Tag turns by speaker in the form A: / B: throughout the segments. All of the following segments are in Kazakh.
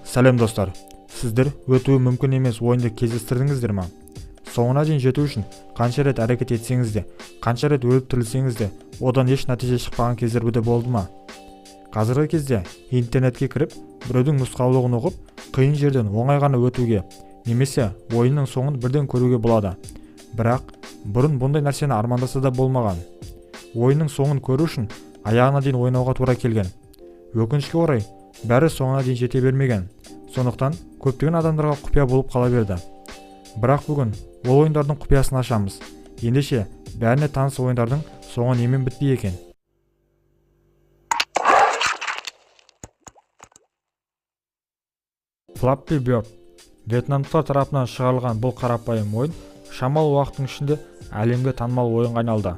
A: Сәлем достар, сіздер өтуі мүмкін емес ойынды кездестірдіңіздер ма? Соңына дейін жету үшін қанша рет әрекет етсеңіз де, қанша рет өліп тірілсеңіз де, одан еш нәтиже шықпаған кездер де болды ма? Қазіргі кезде интернетке кіріп, біреудің нұсқаулығын оқып, қиын жерден оңай ғана өтуге, немесе ойынның соңын бірден көруге болады. Бірақ бұрын бұндай нәрсені армандаса да болмаған. Ойынның соңын көру үшін аяғына дейін ойнауға тура келген. Өкінішке орай, бәрі соңына дейін жете бермеген. Сондықтан көптеген адамдарға құпия болып қала берді. Бірақ бүгін ол ойындардың құпиясын ашамыз. Ендеше бәріне таныс ойындардың соңы немен бітті екен? Flappy Bird. Вьетнамдықтар тарапынан шығарылған бұл қарапайым ойын шамалы уақыттың ішінде әлемге танымал ойынға айналды.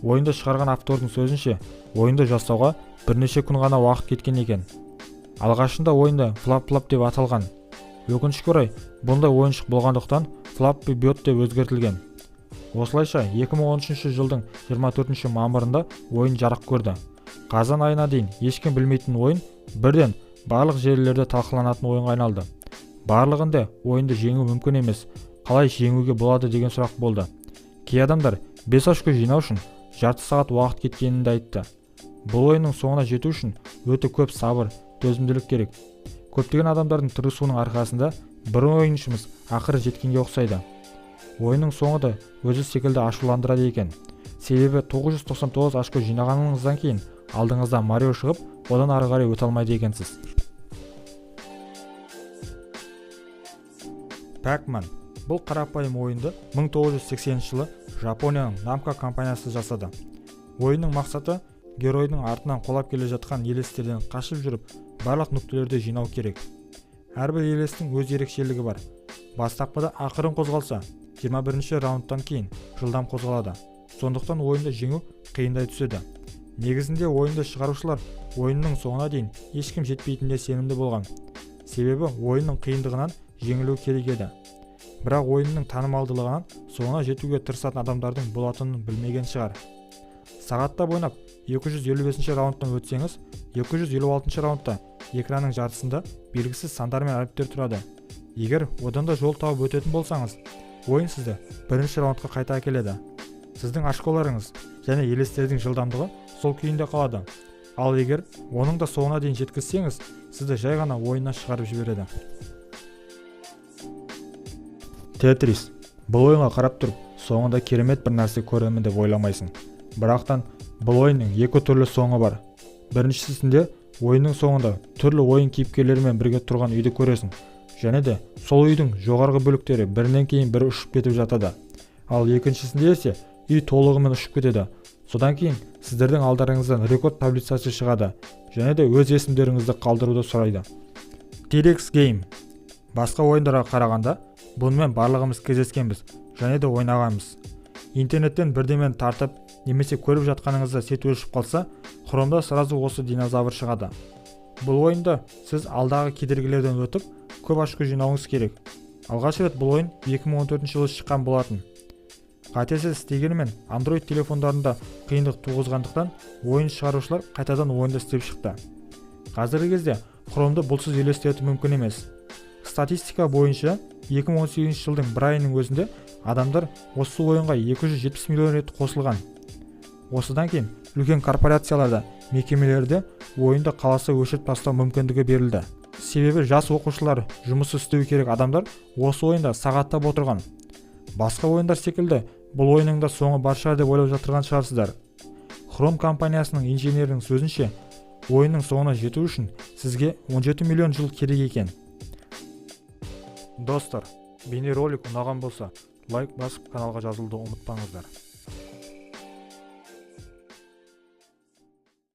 A: Ойынды шығарған автордың сөзінше, ойынды жасауға бірнеше күн ғана уақыт кеткен екен. Алғашында ойында Flap деп аталған. Өкінішке орай, бұндай ойыншық болғандықтан Flappy Bird деп өзгертілген. Осылайша 2013 жылдың 24 мамырында ойын жарық көрді. Қазан айына дейін ешкім білмейтін ойын бірден барлық жерлерде талқыланатын ойынға айналды. Барлығында ойынды жеңу мүмкін емес, қалай жеңуге болады деген сұрақ болды. Кей адамдар 5 очко жинау үшін жарты сағат уақыт кеткенін де айтты. Бұл ойынның соңына жету үшін өте көп сабыр, төзімділік керек. Көптеген адамдардың тырысуының арқасында бір ойыншымыз ақыры жеткенге ұқсайды. Ойынның соңы да өзі секілді ашуландырады екен. Себебі 999 очко жинағаныңыздан кейін алдыңызда Марио шығып, одан ары қарай өте алмайды екенсіз. Pac-Man. Бұл қарапайым ойынды 1980 жылы Жапонияның Namco компаниясы жасады. Ойынның мақсаты геройдың артынан қолап келе жатқан елестерден қашып жүріп, барлық нүктелерді жинау керек. Әрбір елестің өз ерекшелігі бар. Бастапқыда ақырын қозғалса, 21-ші раундтан кейін жылдам қозғалады. Сондықтан ойынды жеңу қиындай түседі. Негізінде ойынды шығарушылар ойынның соңына дейін ешкім жетпейтініне сенімді болған. Себебі ойынның қиындығынан жеңілу керек еді. Бірақ ойынның танымалдылығынан соңына жетуге тырысатын адамдардың болатынын білмеген шығар. Сағаттап ойнап 255 раундтан өтсеңіз, 256 раундта экранның жартысында белгісіз сандар мен әріптер тұрады. Егер одан да жол тауып өтетін болсаңыз, ойын сізді бірінші раундқа қайта әкеледі. Сіздің очколарыңыз және елестердің жылдамдығы сол күйінде қалады. Ал егер оның да соңына дейін жеткізсеңіз, сізді жай ғана ойыннан шығарып жібереді. Tetris. Бұл ойынға қарап тұрып, соңында керемет бір нәрсе көремін деп ойламайсың. Бірақтан, бұл ойынның екі түрлі соңы бар. Біріншісінде ойынның соңында түрлі ойын кейіпкерлерімен бірге тұрған үйді көресің. Және де сол үйдің жоғарғы бөліктері бірінен кейін бірі ұшып кетіп жатады. Ал екіншісінде есе үй толығымен ұшып кетеді. Содан кейін сіздердің алдарыңыздан рекорд таблицасы шығады. Және де өз есімдеріңізді қалдыруды сұрайды. T-Rex Game. Басқа ойындарға қарағанда, бұнымен барлығымыз кездескенбіз және де ойнағанбыз. Интернеттен бірдемені тартып, немесе көріп жатқаныңызда сет өшіп қалса, хромда сразу осы динозавр шығады. Бұл ойында сіз алдағы кедергілерден өтіп, көп очко жинауыңыз керек. Алғаш рет бұл ойын 2014 жылы шыққан болатын. Қатесіз істегенімен Android телефондарында қиындық туғызғандықтан ойын шығарушылар қайтадан ойынды істеп шықты. Қазіргі кезде хромды бұлсыз елестету мүмкін емес. Статистика бойынша 2018 жылдың бір айының өзінде адамдар осы ойынға 270 миллион рет қосылған. Осыдан кейін үлкен корпорацияларда, мекемелерде ойынды қаласа өшіріп тастау мүмкіндігі берілді. Себебі жас оқушылар, жұмыс істеу керек адамдар осы ойында сағаттап отырған. Басқа ойындар секілді бұл ойынның да соңы бар шығар деп ойлап жатырған шығарсыздар. Chrome компаниясының инженерінің сөзінше, ойынның соңына жету үшін сізге 17 миллион жыл керек екен. Достар, бейнеролик ұнаған болса, лайк басып каналға жазылуды ұмытпаңыздар.